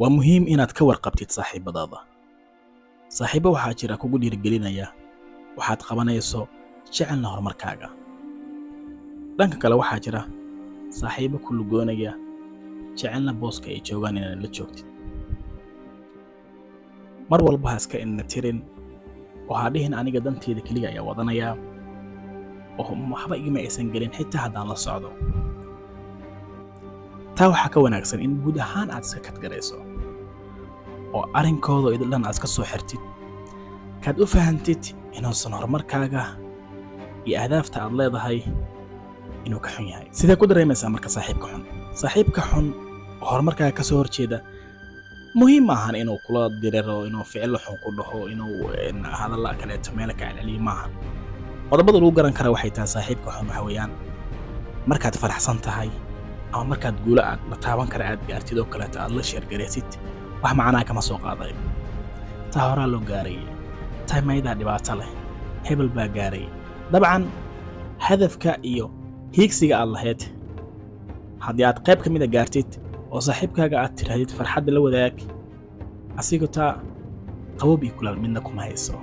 waa muhiim inaad ka warqabtid saaxiibadaada. Saaxiibo waxaa jira kugu dhiirigelinaya waxaad qabanayso, jecelna horumarkaaga. dhanka kale waxaa jira saaxiibo ku lugoonaya, jecelna booska ay joogaan inaad la joogtid. mar walba ha iska inna tirin oo ha dhihin aniga danteeda kaliya ayaa wadanaya oo waxba igama aysan gelin xitaa haddaan la socdo. taa waxaa ka wanaagsan in guud ahaan aad iska kadgarayso oo arrinkooda idil dhan aad iska soo xirtid, kaad u fahantid inuusan horumarkaaga iyo ahdaafta aad leedahay inuu ka xun yahay. sidee ku dareemaysaa marka saaxiibka xun? saaxiibka xun oo horumarkaaga ka soo horjeeda muhiim maahan inuu kula diriro, inuu ficilo xun ku dhaho, inuu hadalla kaleeto meel ka celceliyo maahan. qodobada lagu garan kara waxay tahay saaxiibka xun waxa weeyaan markaad faraxsan tahay ama markaad guulo aad la taaban kara aad gaartid oo kaleeto aad la sheergaraysid, wax macnaa kama soo qaaday. taa horaa loo gaaray, taa maydaa dhibaato leh, hebel baa gaaray. dabcan hadafka iyo hiigsiga aad lahayd haddii aad qayb ka mida gaartid oo saaxiibkaaga aad tirahdid farxadda la wadaag, asigoo taa qabob iyo kulaal midna kuma hayso.